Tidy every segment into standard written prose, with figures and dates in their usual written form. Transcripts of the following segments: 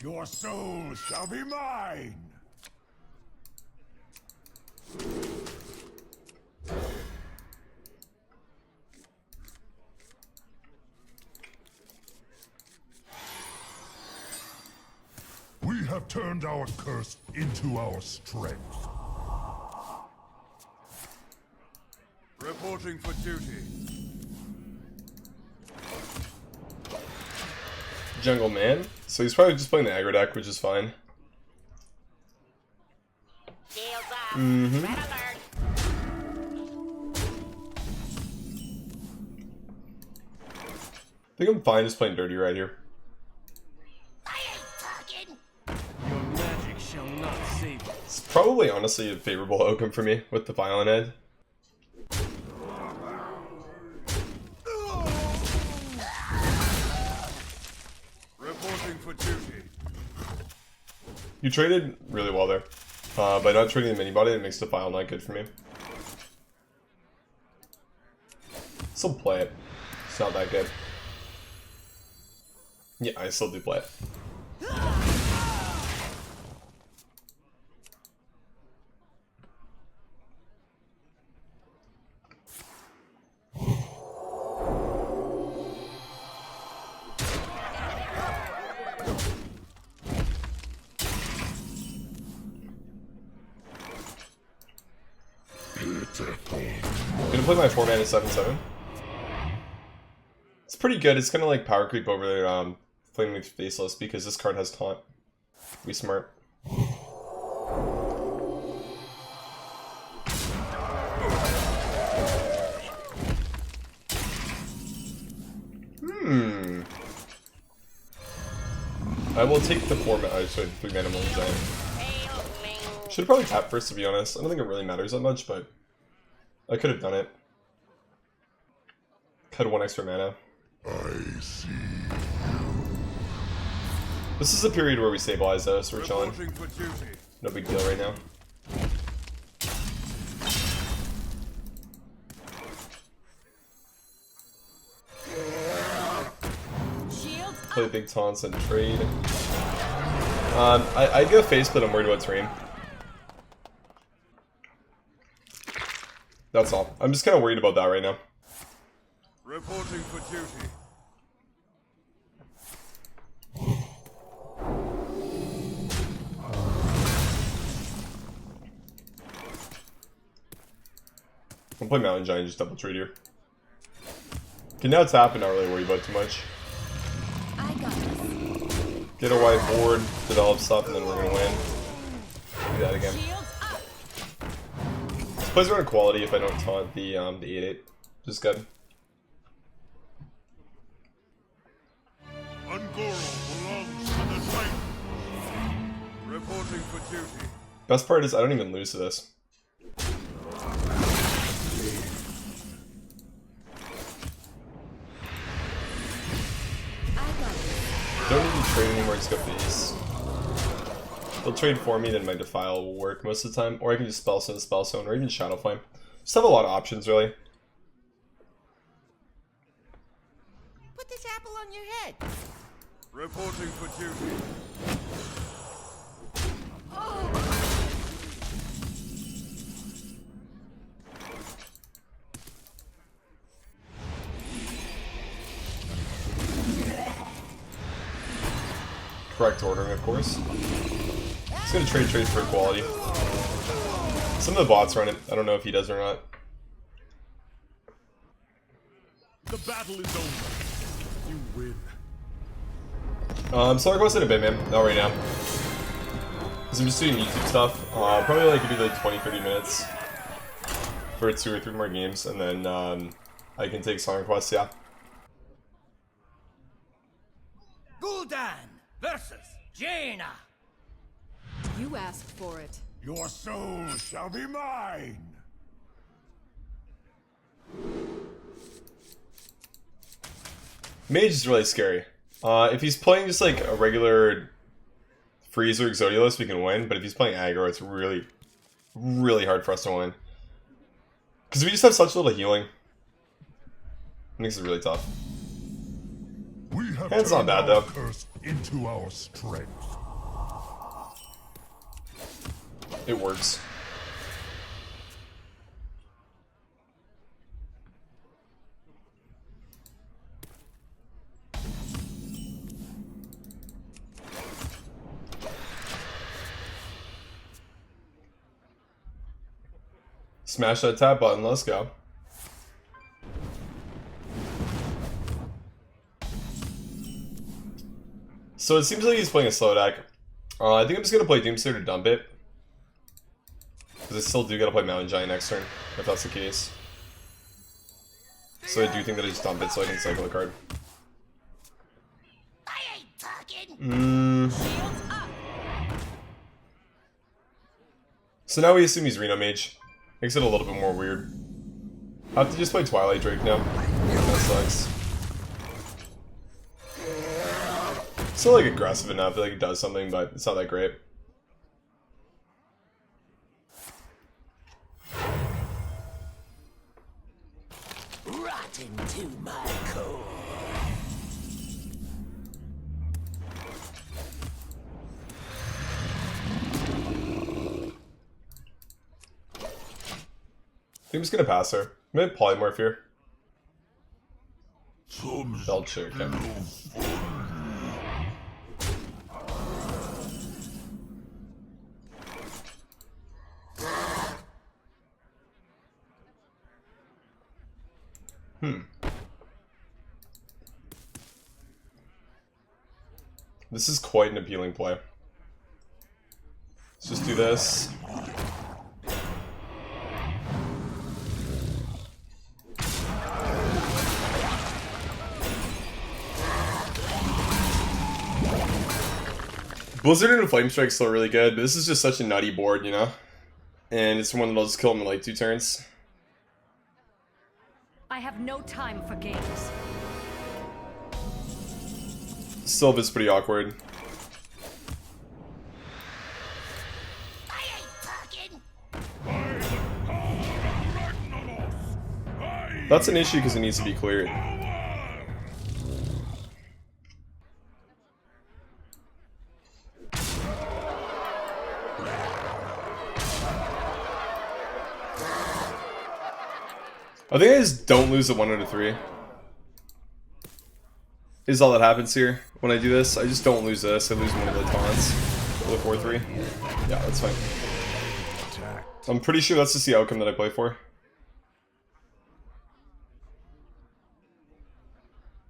Your soul shall be mine! We have turned our curse into our strength. Reporting for duty. Jungle man. So he's probably just playing the aggro deck, which is fine. I think I'm fine just playing dirty right here. Your magic shall not save you. It's probably honestly a favorable outcome for me with the violent head. Reporting for duty. You traded really well there. By not trading the mini body, it makes the file not good for me. Still play it. It's not that good. Yeah, I still do play it. I'm gonna play my 4-mana 7/7. It's pretty good. It's gonna like power creep over there, playing with Faceless because this card has taunt. We smart. I will take the 3-mana Moonshine. Should probably tap first, to be honest. I don't think it really matters that much, but I could have done it. Had 1 extra mana. I see. This is a period where we stabilize though, so we're chilling. Reporting for duty. No big deal right now. Play big taunts and trade. I'd go face, but I'm worried about terrain. That's all. I'm just kind of worried about that right now. Reporting for duty. I'm playing Mountain Giant, just double trade here. Okay, now tap and not really worry about too much. I got this. Get a white board, develop stuff, and then we're gonna win. Do that again. This plays around quality if I don't taunt the 8/8. Just good. Ungoro belongs to the Titan. Reporting for duty. Best part is I don't even lose to this. Don't need to trade anymore, just go face. They'll trade for me, then my Defile will work most of the time. Or I can just Spell Stone, or even Shadow Flame. Just have a lot of options, really. Put this apple on your head. Reporting for duty. Correct ordering, of course. Just gonna trade for equality. Some of the bots run it. I don't know if he does or not. The battle is over. You win. So I'll request it a bit, man. Not right now. Because I'm just doing YouTube stuff. Probably like do like 20-30 minutes for 2 or 3 more games, and then I can take song requests, yeah. Gul'dan versus Jaina. You asked for it. Your soul shall be mine. Mage is really scary. If he's playing just like a regular Freeze or Exodius, we can win, but if he's playing aggro, it's really, really hard for us to win. Because we just have such little healing. It makes it really tough. We have Hand's not turned bad, our though. curse into our strength. It works. Smash that tap button, let's go. So it seems like he's playing a slow deck. I think I'm just gonna play Doomsayer to dump it. Because I still do gotta play Mountain Giant next turn, if that's the case. So I do think that I just dump it so I can cycle a card. I ain't talking. So now we assume he's Reno Mage. Makes it a little bit more weird. I have to just play Twilight Drake now. That sucks. Still like aggressive enough, I feel like it does something, but it's not that great. Rotten to my core. I think I'm just gonna pass her. I'm gonna polymorph here. Belcher, okay. This is quite an appealing play. Let's just do this. Blizzard and Flame Strike's still really good, but this is just such a nutty board, you know? And it's one that'll just kill him in like 2 turns. I have no time for games. Sylve is pretty awkward. I ain't talking. That's an issue because it needs to be cleared. I think I just don't lose at 1 out of 3. Is all that happens here when I do this. I just don't lose this. I lose one of the taunts. The 4-3. Yeah, that's fine. I'm pretty sure that's just the outcome that I play for.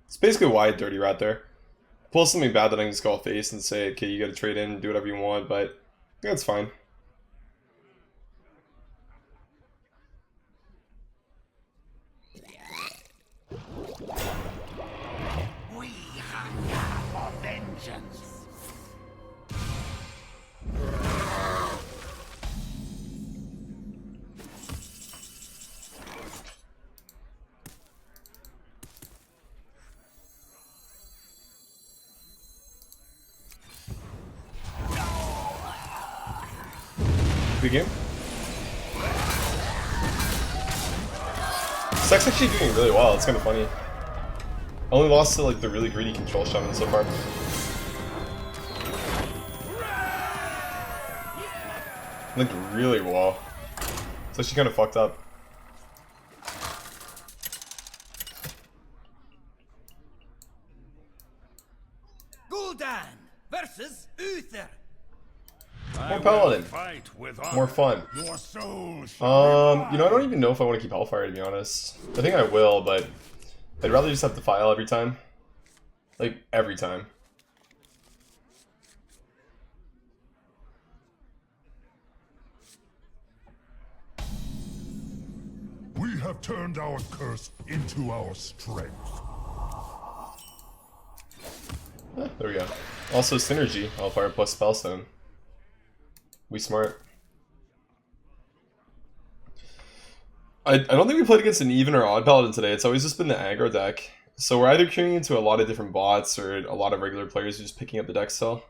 It's basically why I dirty rat there. Pull something bad that I can just go face and say, okay, you gotta trade in, do whatever you want, but I think that's fine. We hunger for vengeance. Good game. Sex's actually doing really well, it's kind of funny. I only lost to like the really greedy control shaman so far. Like really well. It's actually kind of fucked up. Gul'dan versus Uther. More paladin. More fun. Your soul You know, I don't even know if I want to keep Hellfire, to be honest. I think I will, but I'd rather just have to file every time. Like, every time. We have turned our curse into our strength. There we go. Also, Synergy, Hellfire plus Spellstone. We smart. I don't think we played against an even or odd paladin today. It's always just been the aggro deck. So we're either queuing into a lot of different bots or a lot of regular players just picking up the deck still.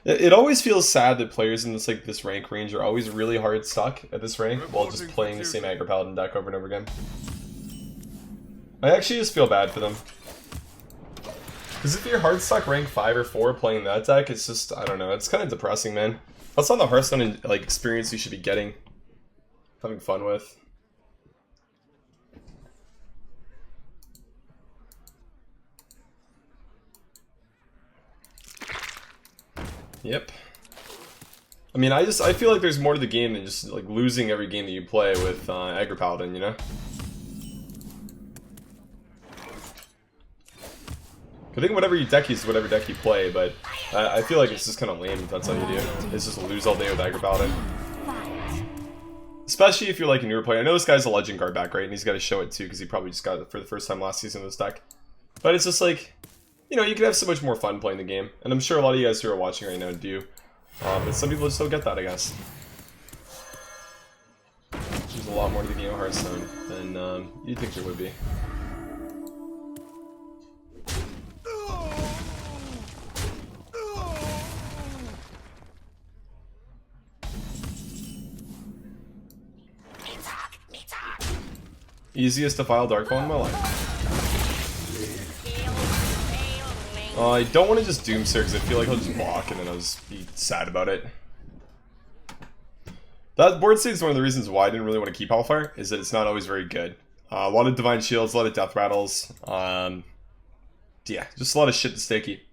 It always feels sad that players in this rank range are always really hard stuck at this rank while just playing the same aggro paladin deck over and over again. I actually just feel bad for them. Because if you're Hearthstock rank 5 or 4 playing that deck, it's just, I don't know, it's kind of depressing, man. That's not the Hearthstone like experience you should be getting, having fun with. Yep. I mean, I feel like there's more to the game than just like losing every game that you play with Aggro Paladin, you know? I think whatever you deck is whatever deck you play, but I feel like it's just kind of lame if that's how you do it. It's just lose all day with Aggro Paladin. Especially if you're like a newer player. I know this guy's a legend card back, right? And he's got to show it too, because he probably just got it for the first time last season in this deck. But it's just like, you know, you can have so much more fun playing the game. And I'm sure a lot of you guys who are watching right now do. But some people just don't get that, I guess. There's a lot more to the game of Hearthstone than you'd think there would be. Easiest to file Darkfall in my life. I don't want to just Doomsayer because I feel like I'll just block and then I'll just be sad about it. That board state is one of the reasons why I didn't really want to keep Hellfire, is that it's not always very good. A lot of Divine Shields, a lot of Death Rattles. Yeah, just a lot of shit to sticky.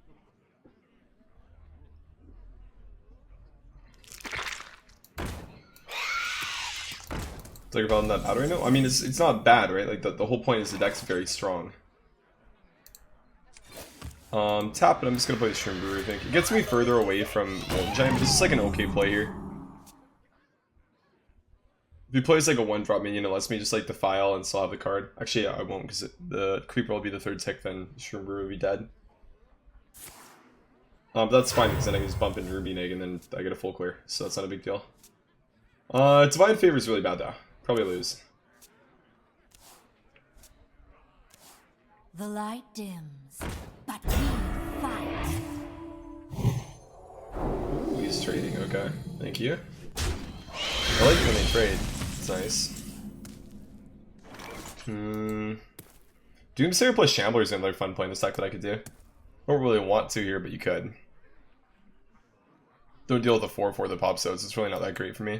Like about that bad right now? I mean, it's not bad, right? Like the whole point is the deck's very strong. Tap it. I'm just gonna play the Shroom Brewer. I think it gets me further away from Molten Giant, but it's just like an okay play here. If he plays like a 1-drop minion, it lets me just like defile and still have the card. Actually, yeah, I won't because the Creeper will be the 3rd tick, then Shroom Brewer will be dead. But that's fine because then I can just bump in Ruby Egg and then I get a full clear, so that's not a big deal. Divine Favor is really bad though. Probably lose. The light dims, but we fight. Ooh, he's trading, okay. Thank you. I like it when they trade. It's nice. Doomsayer plus Shambler is another fun play in this deck that I could do. Don't really want to here, but you could. Don't deal with the 4/4 that pops out, so it's really not that great for me.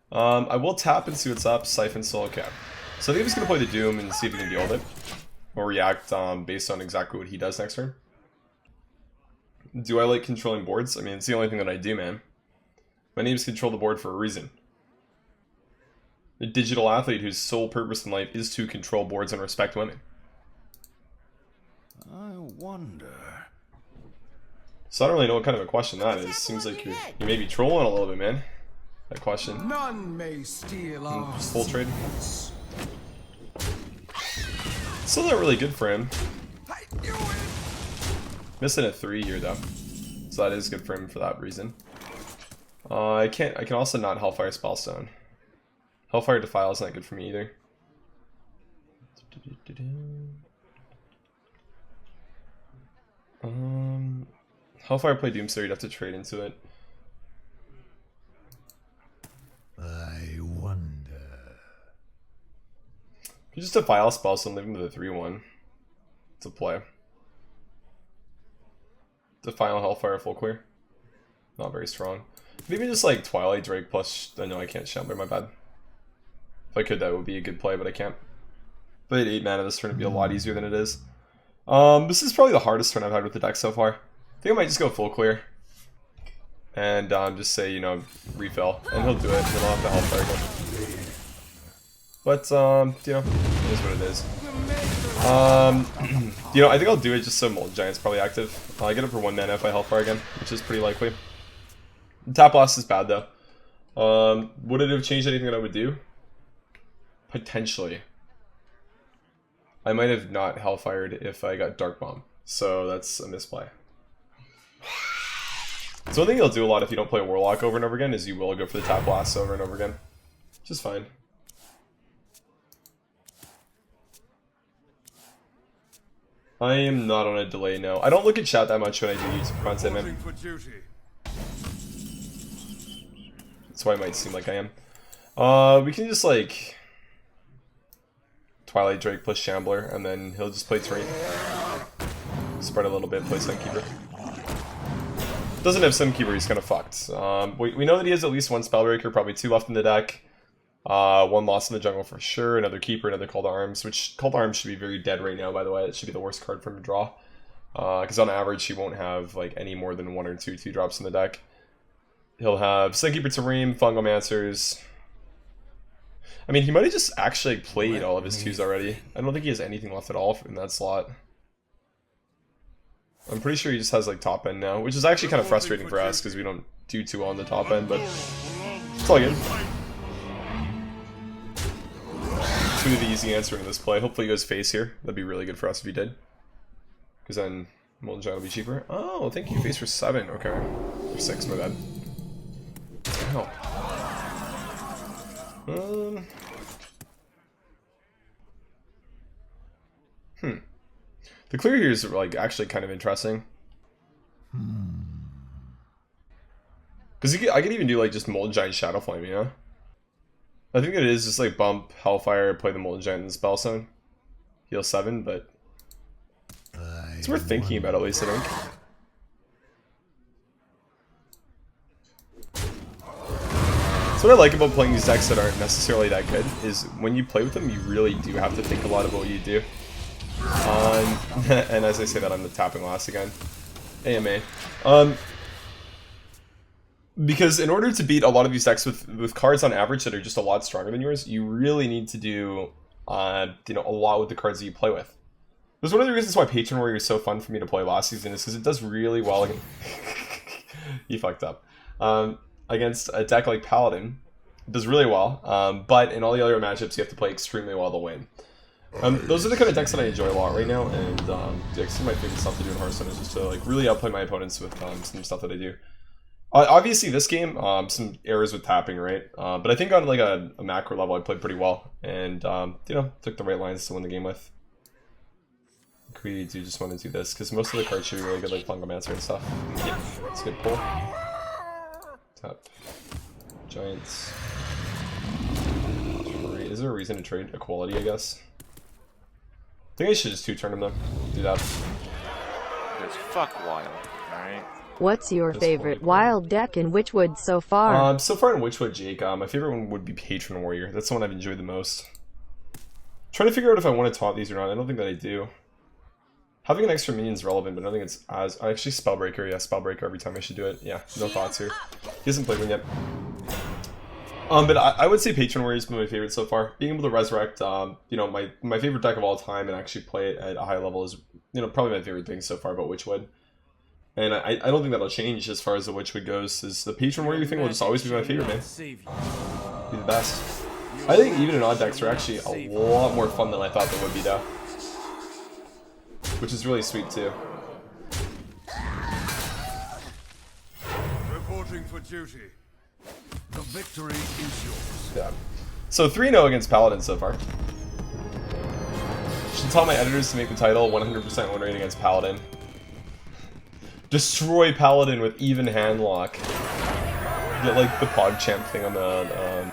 I will tap and see what's up. Siphon Soul, okay. So I think I'm just going to play the Doom and see if he can deal with it. Or react based on exactly what he does next turn. Do I like controlling boards? I mean, it's the only thing that I do, man. My name's Control the Board for a reason. A digital athlete whose sole purpose in life is to control boards and respect women. I wonder. So I don't really know what kind of a question that is. Seems like you may be trolling a little bit, man. That question. None may steal our Just full trade. Still not really good for him. Missing a 3 here though, so that is good for him for that reason. I can also not Hellfire Spellstone. Hellfire Defile is not good for me either. Hellfire play Doomsayer, you'd have to trade into it. I wonder. You just Defile Spellstone, leave him to the 3/1. It's a play. Defile Hellfire full clear. Not very strong. Maybe just like Twilight Drake plus. No, I can't Shambler, my bad. If I could, that would be a good play, but I can't. But 8 mana this turn would be a lot easier than it is. This is probably the hardest turn I've had with the deck so far. I think I might just go full clear. And just say, you know, refill. And he'll do it, then I'll have to Hellfire again. But, you know, it is what it is. You know, I think I'll do it just so Molten Giant's probably active. I get it for 1 mana if I Hellfire again, which is pretty likely. Tap Blast is bad though. Would it have changed anything that I would do? Potentially. I might have not Hellfired if I got Dark Bomb, so that's a misplay. So one thing you'll do a lot if you don't play Warlock over and over again is you will go for the Tap Blast over and over again. Which is fine. I am not on a delay now. I don't look at chat that much when I do YouTube content, man. That's why it might seem like I am. We can just like Twilight Drake plus Shambler, and then he'll just play Terrain. Spread a little bit, play Sunkeeper. Doesn't have Sunkeeper, he's kind of fucked. We know that he has at least one Spellbreaker, probably 2 left in the deck. 1 lost in the jungle for sure, another Keeper, another Call to Arms, which Call to Arms should be very dead right now, by the way. It should be the worst card for him to draw. Because on average, he won't have like any more than 1 or 2 2-drops in the deck. He'll have Sunkeeper Tareem, Fungomancers. I mean, he might have just actually played all of his 2s already. I don't think he has anything left at all in that slot. I'm pretty sure he just has like top end now, which is actually kind of frustrating for us because we don't do too well on the top end, but it's all good. 2 of the easy answer in this play. Hopefully he goes face here. That'd be really good for us if he did. Because then Molten Giant will be cheaper. Oh, thank you, face for 7. Okay. For 6, my bad. Wow. The clear here is like actually kind of interesting. Because I could even do like just Molten Giant Shadow Flame, you know? I think it is just like bump Hellfire, play the Molten Giant in the Spell Zone. Heal 7, but it's worth thinking about at least, I think. So what I like about playing these decks that aren't necessarily that good is when you play with them, you really do have to think a lot about what you do. And as I say that, I'm the tapping last again. AMA. Because in order to beat a lot of these decks with cards on average that are just a lot stronger than yours, you really need to do you know, a lot with the cards that you play with. That's one of the reasons why Patron Warrior is so fun for me to play last season, is because it does really well against you fucked up. Against a deck like Paladin. It does really well, but in all the other matchups you have to play extremely well to win. Those are the kind of decks that I enjoy a lot right now, and some of my favorite stuff to do in Hearthstone is just to like really outplay my opponents with some stuff that I do. Obviously this game, some errors with tapping, right? But I think on like a macro level I played pretty well, and you know, took the right lines to win the game with. We do just want to do this, because most of the cards should be really good, like Fungomancer and stuff. Yeah, it's a good pull. Tap. Giants. Is there a reason to trade Equality, I guess? I think I should just 2-turn him though. Do that. There's fuck wild, alright? What's your favorite wild deck in Witchwood so far? So far in Witchwood, Jake, my favorite one would be Patron Warrior. That's the one I've enjoyed the most. Trying to figure out if I want to taunt these or not. I don't think that I do. Having an extra minion is relevant, but I don't think it's as... Actually, Spellbreaker. Yeah, Spellbreaker every time I should do it. Yeah, no thoughts here. He hasn't played one yet. But I would say Patron Warrior has been my favorite so far. Being able to resurrect, you know, my favorite deck of all time and actually play it at a high level is, you know, probably my favorite thing so far about Witchwood. And I don't think that'll change as far as the Witchwood goes. Is the Patron Warrior thing will just always be my favorite, man. Be the best. I think even in odd decks are actually a lot more fun than I thought they would be, though. Which is really sweet too. Reporting for duty. The victory is yours. Yeah. So 3-0 against Paladin so far. Should tell my editors to make the title 100% win rate against Paladin. Destroy Paladin with even Handlock. Get like the PogChamp thing on the